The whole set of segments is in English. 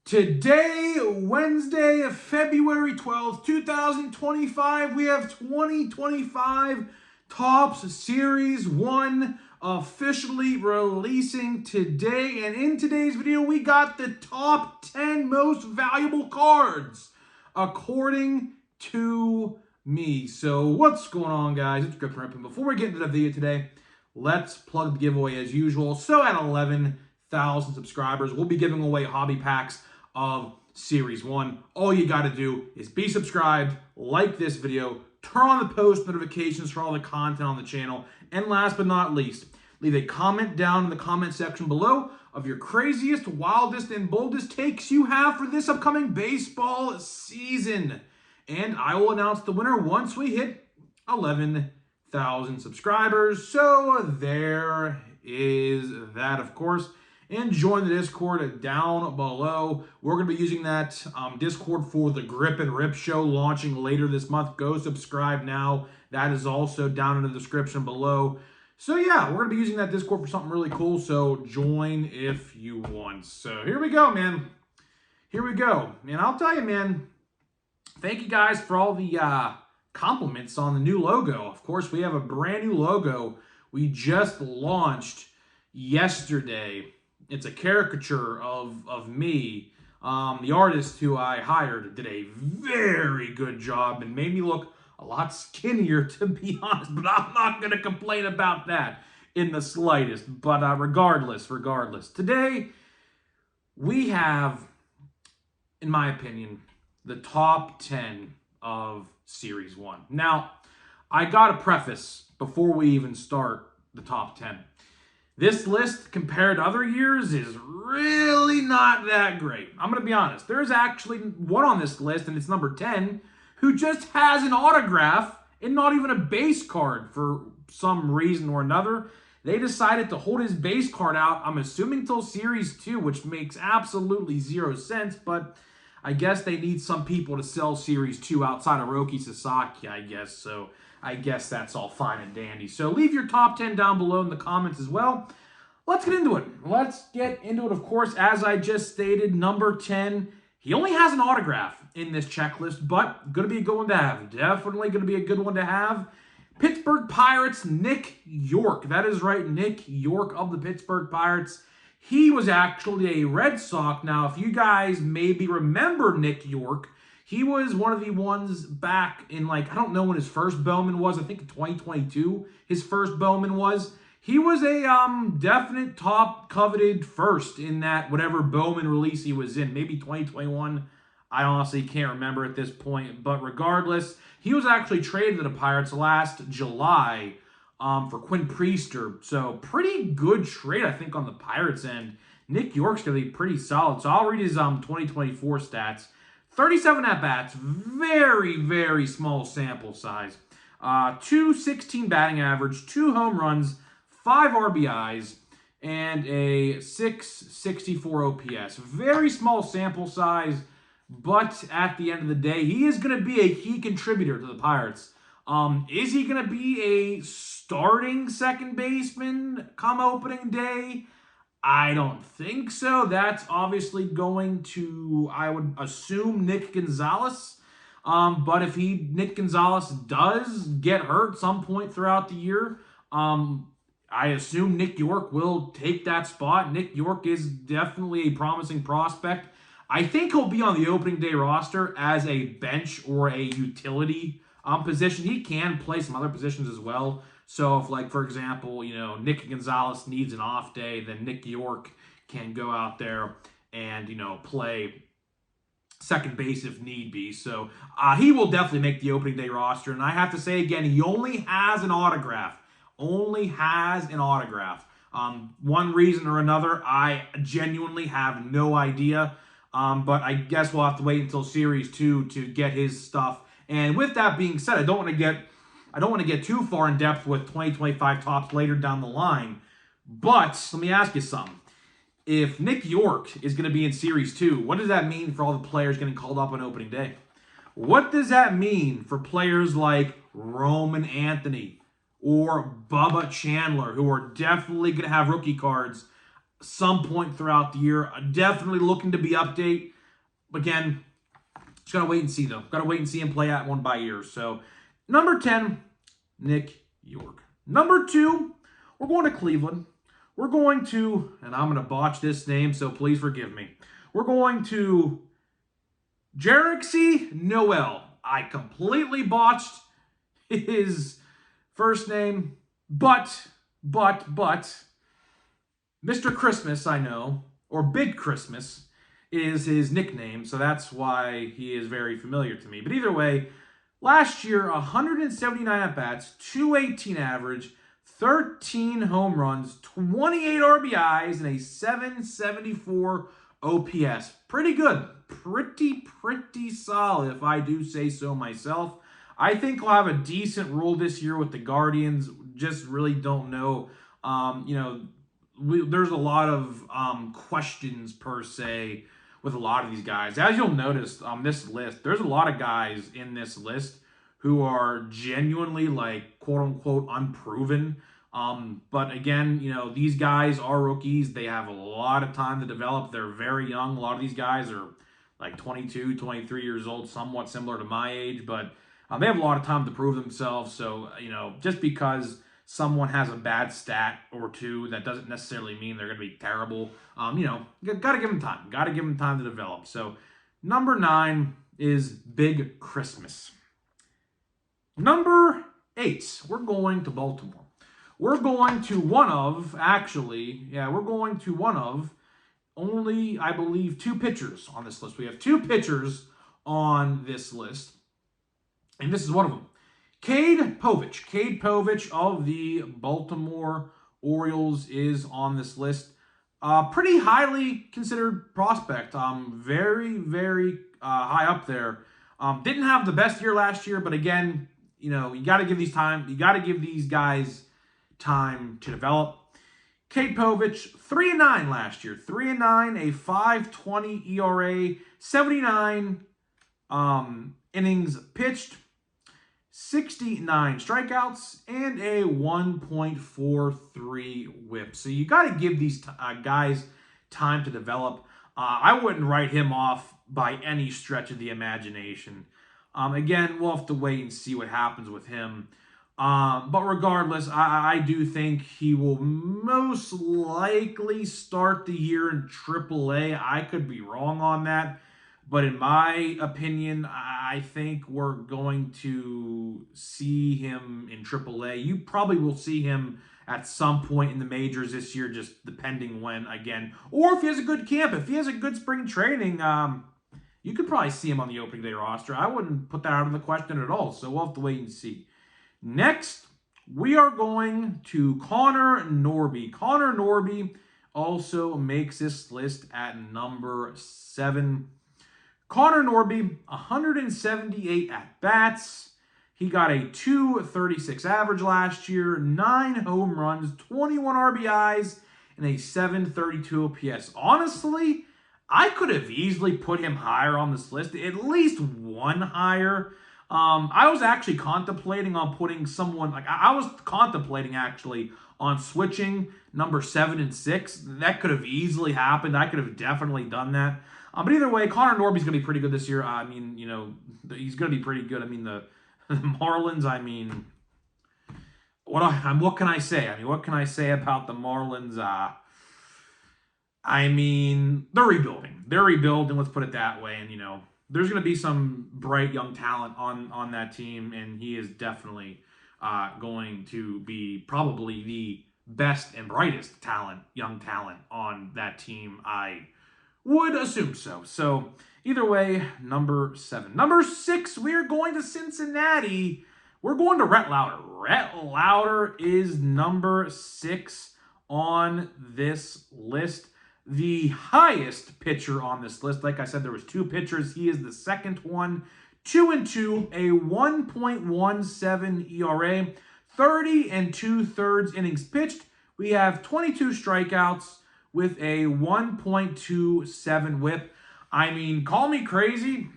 Today, Wednesday, February 12th, 2025, we have 2025 Topps Series 1 officially releasing today. And in today's video, we got the top 10 most valuable cards, according to me. So what's going on, guys? It's Griffin Rippin. Before we get into the video today, let's plug the giveaway as usual. So at 11,000 subscribers, we'll be giving away hobby packs of Series 1. All you got to do is be subscribed, like this video, turn on the post notifications for all the content on the channel, and last but not least, leave a comment down in the comment section below of your craziest, wildest, and boldest takes you have for this upcoming baseball season. And I will announce the winner once we hit 11,000 subscribers. So there is that, of course. And join the Discord down below. We're going to be using that Discord for the Grip and Rip show launching later this month. Go subscribe now. That is also down in the description below. So yeah, we're going to be using that Discord for something really cool. So join if you want. So here we go, man. Here we go. And I'll tell you, man, thank you guys for all the compliments on the new logo. Of course, we have a brand new logo we just launched yesterday. It's a caricature of me. The artist who I hired did a very good job and made me look a lot skinnier, to be honest. But I'm not going to complain about that in the slightest. But regardless, today we have, in my opinion, the top 10 of Series 1. Now, I got to preface before we even start the top 10. This list, compared to other years, is really not that great. I'm going to be honest. There's actually one on this list, and it's number 10, who just has an autograph and not even a base card for some reason or another. They decided to hold his base card out, I'm assuming till Series 2, which makes absolutely zero sense, but I guess they need some people to sell Series 2 outside of Roki Sasaki, I guess. So I guess that's all fine and dandy. So leave your top 10 down below in the comments as well. Let's get into it. Of course, as I just stated, number 10. He only has an autograph in this checklist, but going to be a good one to have. Definitely going to be a good one to have. Pittsburgh Pirates, Nick Yorke. That is right, Nick Yorke of the Pittsburgh Pirates. He was actually a Red Sox. Now, if you guys maybe remember Nick Yorke, he was one of the ones back in, like, I don't know when his first Bowman was. I think in 2022 his first Bowman was. He was a definite top coveted first in that whatever Bowman release he was in. Maybe 2021. I honestly can't remember at this point. But regardless, he was actually traded to the Pirates last July for Quinn Priester. So pretty good trade, I think, on the Pirates end. Nick Yorke's going to be pretty solid. So I'll read his 2024 stats. 37 at-bats, very, very small sample size. 216 batting average, 2 home runs, 5 RBIs, and a 664 OPS. Very small sample size, but at the end of the day, he is going to be a key contributor to the Pirates. Is he going to be a starting second baseman come opening day? I don't think so. That's obviously going to, I would assume, Nick Gonzalez. But if Nick Gonzalez does get hurt some point throughout the year, I assume Nick Yorke will take that spot. Nick Yorke is definitely a promising prospect. I think he'll be on the opening day roster as a bench or a utility position. He can play some other positions as well. So if, like, for example, Nick Gonzalez needs an off day, then Nick Yorke can go out there and, play second base if need be. So he will definitely make the opening day roster. And I have to say again, he only has an autograph. One reason or another, I genuinely have no idea. But I guess we'll have to wait until Series 2 to get his stuff. And with that being said, I don't want to get too far in depth with 2025 Topps later down the line. But let me ask you something. If Nick Yorke is going to be in Series 2, what does that mean for all the players getting called up on opening day? What does that mean for players like Roman Anthony or Bubba Chandler, who are definitely going to have rookie cards some point throughout the year? Definitely looking to be again, just got to wait and see, though. Got to wait and see him play at one by ear. So, number 10, Nick York. Number 2, we're going to Cleveland. We're going to, and I'm going to botch this name, so please forgive me. We're going to Jericksy Noel. I completely botched his first name, but, Mr. Christmas, I know, or Big Christmas, is his nickname, so that's why he is very familiar to me. But either way, last year, 179 at-bats, 218 average, 13 home runs, 28 RBIs, and a 774 OPS. Pretty good. Pretty solid, if I do say so myself. I think he'll have a decent role this year with the Guardians. Just really don't know. There's a lot of questions, per se, with a lot of these guys. As you'll notice on this list, there's a lot of guys in this list who are genuinely, like, quote-unquote, unproven. But again, these guys are rookies. They have a lot of time to develop. They're very young. A lot of these guys are like 22, 23 years old, somewhat similar to my age, but they have a lot of time to prove themselves. So, just because someone has a bad stat or two, that doesn't necessarily mean they're going to be terrible. Got to give them time. Got to give them time to develop. So, number 9 is Big Christmas. Number 8, we're going to Baltimore. We're going to one of only, I believe, 2 pitchers on this list. We have 2 pitchers on this list, and this is one of them. Cade Povich. Cade Povich of the Baltimore Orioles is on this list. Pretty highly considered prospect. Very high up there. Didn't have the best year last year, but again, you got to give these time. You got to give these guys time to develop. Cade Povich, 3-9 last year. 3-9, a 5.20 ERA, 79 innings pitched, 69 strikeouts, and a 1.43 whip. So you got to give these guys time to develop. I wouldn't write him off by any stretch of the imagination. Again, we'll have to wait and see what happens with him. But regardless, I do think he will most likely start the year in AAA. I could be wrong on that. But in my opinion, I think we're going to see him in AAA. You probably will see him at some point in the majors this year, just depending when, again. Or if he has a good camp, if he has a good spring training, you could probably see him on the opening day roster. I wouldn't put that out of the question at all. So we'll have to wait and see. Next, we are going to Connor Norby. Connor Norby also makes this list at number 7. Connor Norby, 178 at-bats. He got a 236 average last year, 9 home runs, 21 RBIs, and a 732 OPS. Honestly, I could have easily put him higher on this list, at least one higher. I was actually contemplating on putting someone, I was contemplating actually on switching number 7 and 6. That could have easily happened. I could have definitely done that. But either way, Connor Norby's going to be pretty good this year. I mean, he's going to be pretty good. I mean, the Marlins, what can I say? What can I say about the Marlins? They're rebuilding. They're rebuilding, let's put it that way. And, there's going to be some bright young talent on that team, and he is definitely going to be probably the best and brightest young talent on that team. I would assume so. So, either way, number 7. Number 6, we are going to Cincinnati. We're going to Rhett Lauder. Rhett Lauder is number 6 on this list. The highest pitcher on this list. Like I said, there was 2 pitchers. He is the second one. 2-2, a 1.17 ERA, 30 2/3 innings pitched. We have 22 strikeouts with a 1.27 whip. Call me crazy.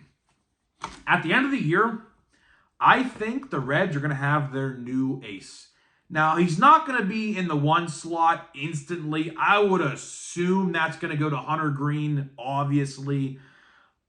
At the end of the year, I think the Reds are going to have their new ace. Now, he's not going to be in the 1 slot instantly. I would assume that's going to go to Hunter Green, obviously.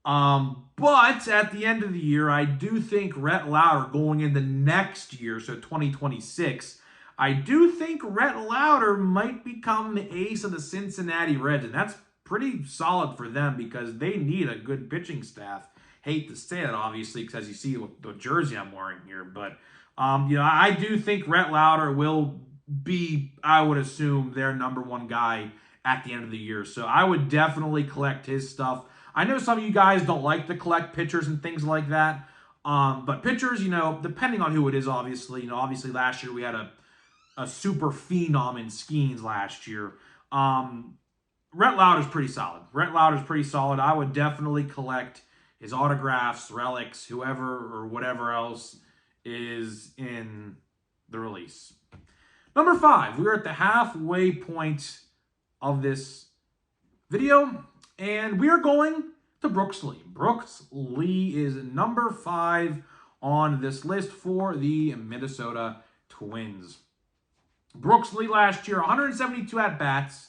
But at the end of the year, I do think Rhett Lauder going into next year, so 2026, I do think Rhett Lauder might become the ace of the Cincinnati Reds, and that's pretty solid for them because they need a good pitching staff. Hate to say that, obviously, because as you see the jersey I'm wearing here, but I do think Rhett Lauder will be, I would assume, their number one guy at the end of the year. So I would definitely collect his stuff. I know some of you guys don't like to collect pitchers and things like that. But pitchers, depending on who it is, obviously, obviously last year we had a super phenom in Skeens last year. Rhett Lauder's pretty solid. Rhett Lauder's pretty solid. I would definitely collect his autographs, relics, whoever or whatever else is in the release. Number 5, we're at the halfway point of this video, and we are going to Brooks Lee. Brooks Lee is number 5 on this list for the Minnesota Twins. Brooks Lee last year, 172 at-bats,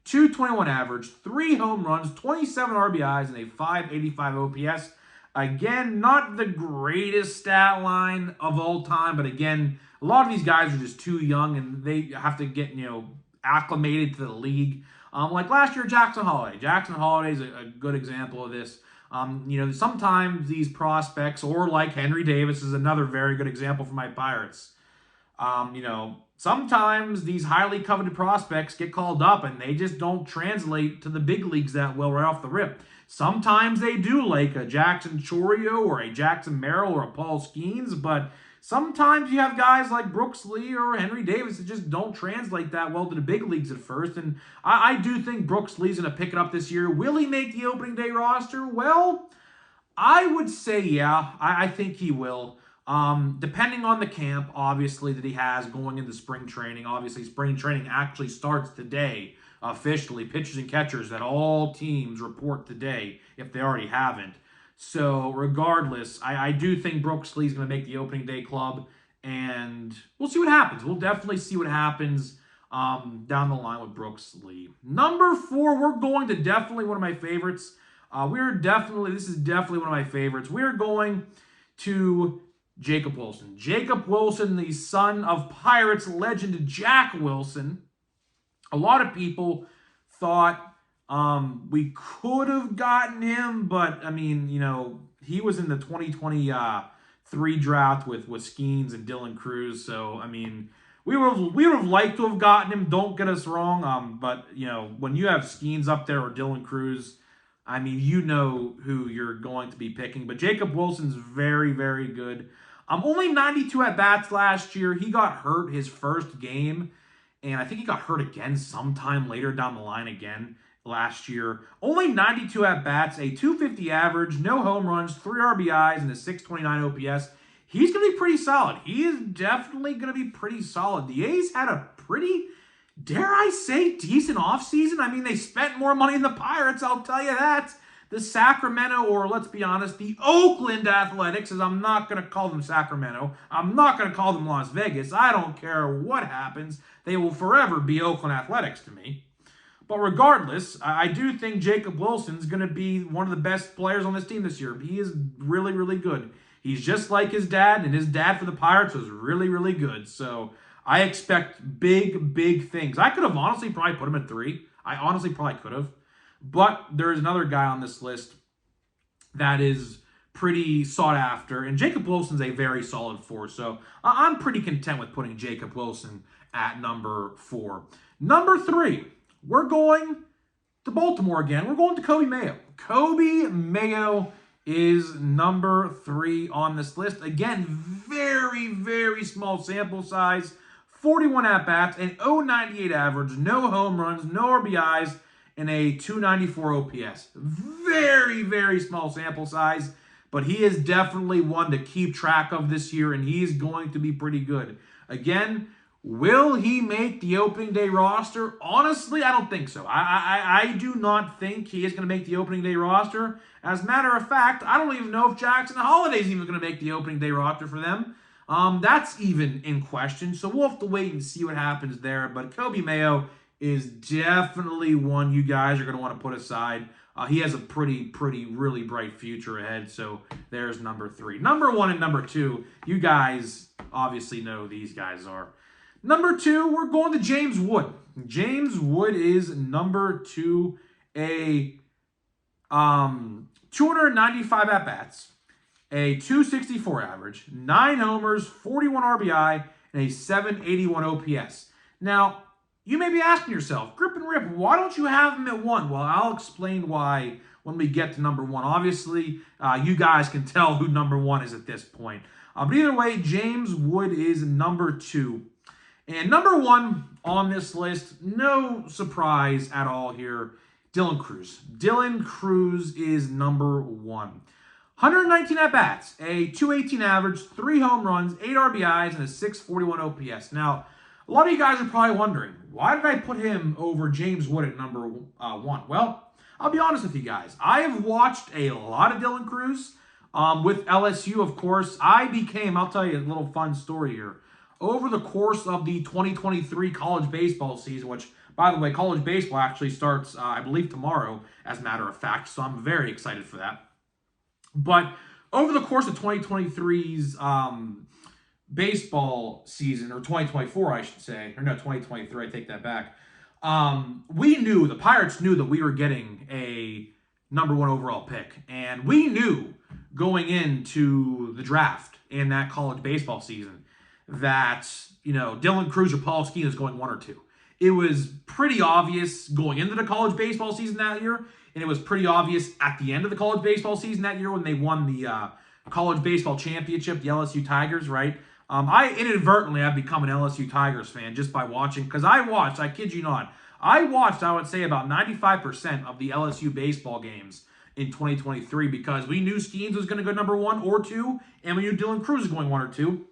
221 average, 3 home runs, 27 RBIs, and a 585 OPS. Again, not the greatest stat line of all time, but again, a lot of these guys are just too young and they have to get, acclimated to the league. Like last year, Jackson Holliday. Jackson Holliday is a good example of this. Sometimes these prospects, or like Henry Davis is another very good example for my Pirates. Sometimes these highly coveted prospects get called up and they just don't translate to the big leagues that well right off the rip. Sometimes they do, like a Jackson Chourio or a Jackson Merrill or a Paul Skeens, but sometimes you have guys like Brooks Lee or Henry Davis that just don't translate that well to the big leagues at first. And I do think Brooks Lee's going to pick it up this year. Will he make the opening day roster? Well, I would say yeah. I think he will. Depending on the camp, obviously, that he has going into spring training. Obviously, spring training actually starts today. Officially, pitchers and catchers that all teams report today, if they already haven't. So regardless, I do think Brooks Lee's going to make the opening day club, and we'll see what happens. We'll definitely see what happens down the line with Brooks Lee. Number 4, we're going to definitely one of my favorites. This is definitely one of my favorites. We're going to Jacob Wilson. Jacob Wilson, the son of Pirates legend Jack Wilson. A lot of people thought we could have gotten him, but I mean, he was in the 2023 draft with Skeens and Dylan Cruz. So I mean, we would have liked to have gotten him. Don't get us wrong. But when you have Skeens up there or Dylan Cruz, I mean, you know who you're going to be picking. But Jacob Wilson's very, very good. Only 92 at bats last year. He got hurt his first game. And I think he got hurt again sometime later down the line again last year. Only 92 at-bats, a 250 average, no home runs, 3 RBIs, and a 629 OPS. He's going to be pretty solid. He is definitely going to be pretty solid. The A's had a pretty, dare I say, decent offseason. I mean, they spent more money than the Pirates, I'll tell you that. The Sacramento, or let's be honest, the Oakland Athletics, as I'm not going to call them Sacramento. I'm not going to call them Las Vegas. I don't care what happens. They will forever be Oakland Athletics to me. But regardless, I do think Jacob Wilson's going to be one of the best players on this team this year. He is really, really good. He's just like his dad, and his dad for the Pirates was really, really good. So I expect big, big things. I could have honestly probably put him at 3. I honestly probably could have. But there's another guy on this list that is pretty sought after, and Jacob Wilson's a very solid 4. So I'm pretty content with putting Jacob Wilson at number 4. Number 3, we're going to Baltimore again. We're going to Coby Mayo. Coby Mayo is number 3 on this list. Again, very, very small sample size. 41 at-bats, an 0.98 average, no home runs, no RBIs, and a 294 OPS. Very, very small sample size, but he is definitely one to keep track of this year, and he's going to be pretty good. Again, will he make the opening day roster? Honestly, I don't think so. I do not think he is going to make the opening day roster. As a matter of fact, I don't even know if Jackson Holliday is even going to make the opening day roster for them. That's even in question, so we'll have to wait and see what happens there. But Coby Mayo is definitely one you guys are going to want to put aside. He has a really bright future ahead. So there's number 3. Number 1 and number 2, you guys obviously know who these guys are. Number 2, we're going to James Wood. James Wood is number 2, a 295 at-bats, a 264 average, 9 homers, 41 RBI, and a 781 OPS. Now, you may be asking yourself, Grip and Rip, why don't you have him at 1? Well, I'll explain why when we get to number 1. Obviously, you guys can tell who number 1 is at this point. But either way, James Wood is number 2. And number 1 on this list, no surprise at all here, Dylan Crews. Dylan Crews is number 1. 119 at-bats, a 218 average, 3 home runs, 8 RBIs, and a 641 OPS. Now, a lot of you guys are probably wondering, why did I put him over James Wood at number 1? Well, I'll be honest with you guys. I have watched a lot of Dylan Crews with LSU, of course. I'll tell you a little fun story here. Over the course of the 2023 college baseball season, which, by the way, college baseball actually starts, I believe, tomorrow, as a matter of fact, so I'm very excited for that. But over the course of 2023's baseball season, or 2024, I should say, or no, 2023, I take that back. The Pirates knew that we were getting a number 1 overall pick. And we knew going into the draft in that college baseball season that, Dylan Crews or Paul Skenes was going 1 or 2. It was pretty obvious going into the college baseball season that year, and it was pretty obvious at the end of the college baseball season that year when they won the college baseball championship, the LSU Tigers, right? I've become an LSU Tigers fan just by watching, because I kid you not, I would say, about 95% of the LSU baseball games in 2023, because we knew Skenes was going to go number 1 or 2, and we knew Dylan Crews was going 1 or 2.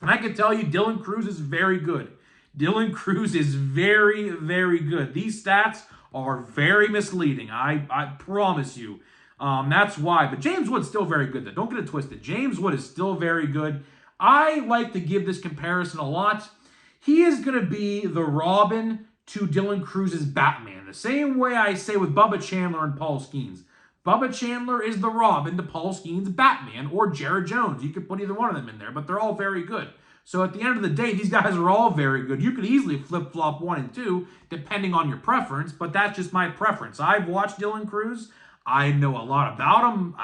And I can tell you, Dylan Crews is very good. Dylan Crews is very, very good. These stats are very misleading. I promise you. That's why. But James Wood's still very good, though. Don't get it twisted. James Wood is still very good. I like to give this comparison a lot. He is going to be the Robin to Dylan Crews' Batman. The same way I say with Bubba Chandler and Paul Skenes. Bubba Chandler is the Robin to Paul Skenes' Batman, or Jared Jones. You could put either one of them in there, but they're all very good. So at the end of the day, these guys are all very good. You could easily flip-flop 1 and 2, depending on your preference, but that's just my preference. I've watched Dylan Crews. I know a lot about him.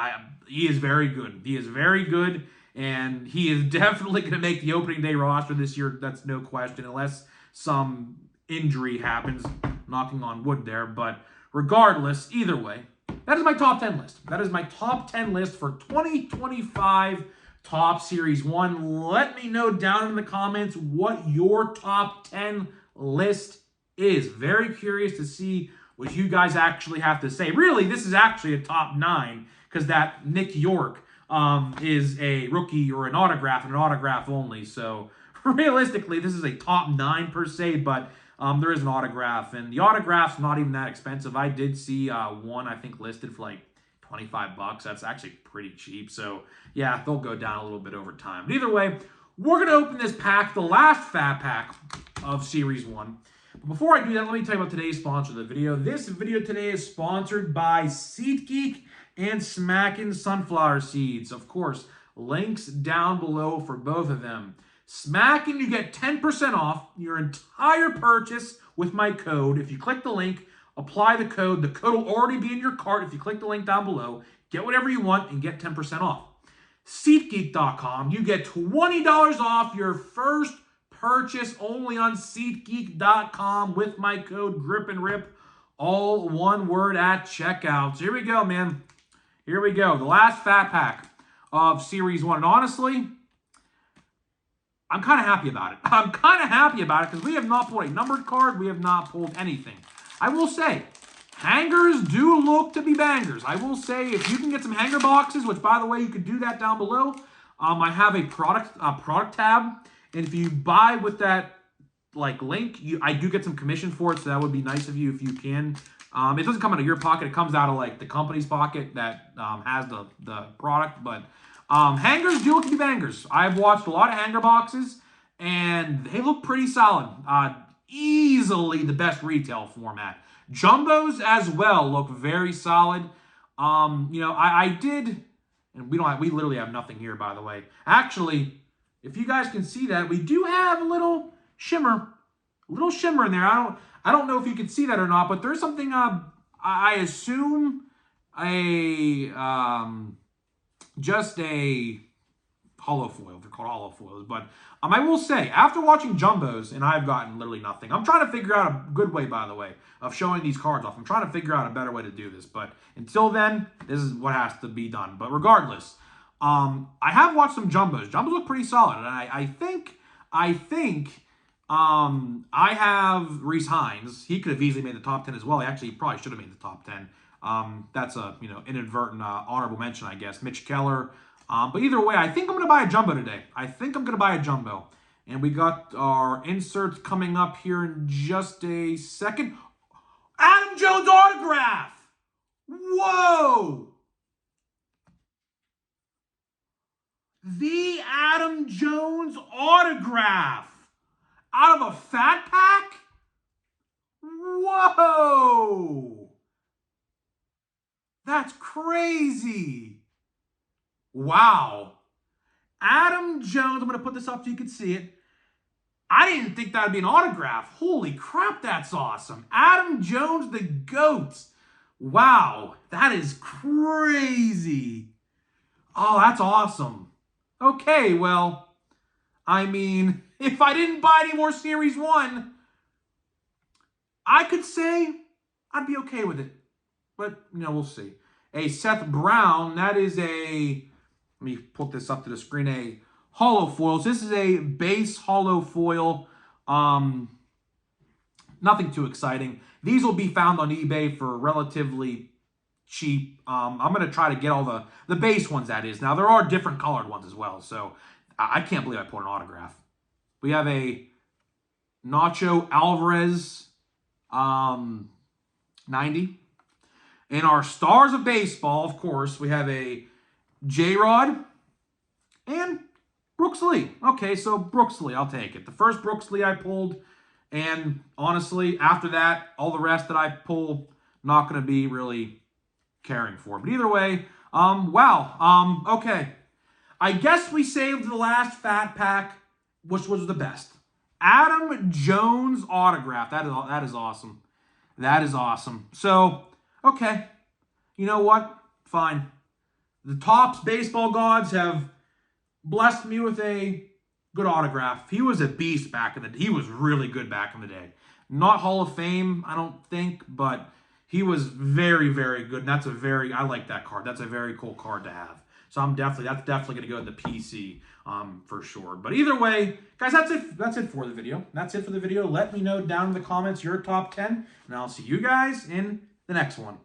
He is very good. He is very good, and he is definitely going to make the opening day roster this year. That's no question, unless some injury happens. Knocking on wood there, but regardless, either way, that is my top 10 list. That is my top 10 list for 2025 Top Series 1. Let me know down in the comments what your top 10 list is. Very curious to see what you guys actually have to say. Really, this is actually a top 9, because that Nick York is a rookie or an autograph only. So realistically, this is a top 9 per se, but there is an autograph, and the autograph's not even that expensive. I did see one, I think, listed for like $25. That's actually pretty cheap. So yeah, they'll go down a little bit over time. But either way, we're going to open this pack, the last fat pack of Series 1. But before I do that, let me tell you about today's sponsor of the video. This video today is sponsored by SeatGeek and Smackin' Sunflower Seeds. Of course, links down below for both of them. Smackin', you get 10% off your entire purchase with my code. If you click the link, apply the code will already be in your cart. If you click the link down below, get whatever you want and get 10% off. SeatGeek.com, you get $20 off your first purchase only on SeatGeek.com with my code GRIPANDRIP, all one word at checkout. So here we go, man. Here we go. The last fat pack of Series 1. And honestly, I'm kind of happy about it. I'm kind of happy about it because we have not pulled a numbered card. We have not pulled anything. I will say, hangers do look to be bangers. I will say, if you can get some hanger boxes, which, by the way, you could do that down below. I have a product tab, and if you buy with that link, I do get some commission for it, so that would be nice of you if you can. It doesn't come out of your pocket. It comes out of the company's pocket that has the product, but hangers do look to be bangers. I've watched a lot of hanger boxes, and they look pretty solid. Easily the best retail format. Jumbos as well look very solid. You know, I did, and we literally have nothing here, by the way. Actually, if you guys can see that, we do have a little shimmer in there. I don't know if you can see that or not, but there's something, I assume just a hollow foil. They're called hollow foils. But I will say, after watching Jumbos, and I've gotten literally nothing. I'm trying to figure out a good way, by the way, of showing these cards off. I'm trying to figure out a better way to do this. But until then, this is what has to be done. But regardless, I have watched some Jumbos. Jumbos look pretty solid. And I think I have Rhys Hines. He could have easily made the top 10 as well. Actually, he probably should have made the top 10. That's a, you know, inadvertent honorable mention, I guess. Mitch Keller. But either way, I think I'm going to buy a Jumbo today. I think I'm going to buy a Jumbo. And we got our inserts coming up here in just a second. Adam Jones autograph! Whoa! The Adam Jones autograph! Out of a fat pack? Whoa! That's crazy! Wow. Adam Jones, I'm going to put this up so you can see it. I didn't think that would be an autograph. Holy crap, that's awesome. Adam Jones, the GOAT. Wow, that is crazy. Oh, that's awesome. Okay, well, I mean, if I didn't buy any more Series 1, I could say I'd be okay with it. But, you know, we'll see. A Seth Brown, that is a... Let me put this up to the screen. A hollow foil. So this is a base hollow foil. Nothing too exciting. These will be found on eBay for relatively cheap. I'm going to try to get all the base ones, that is. Now, there are different colored ones as well. So I can't believe I put an autograph. We have a Nacho Alvarez 90. In our Stars of Baseball, of course, we have a J-Rod and Brooks Lee. Okay, so Brooks Lee, I'll take it. The first Brooks Lee I pulled, and honestly, after that, all the rest that I pull, not going to be really caring for. But either way, wow. Okay. I guess we saved the last fat pack, which was the best. Adam Jones autograph. That is awesome. That is awesome. So, okay. You know what? Fine. The Topps baseball gods have blessed me with a good autograph. He was a beast back in the day. He was really good back in the day. Not Hall of Fame, I don't think, but he was very, very good. And that's I like that card. That's a very cool card to have. So that's definitely going to go in the PC for sure. But either way, guys, that's it for the video. That's it for the video. Let me know down in the comments your top 10, and I'll see you guys in the next one.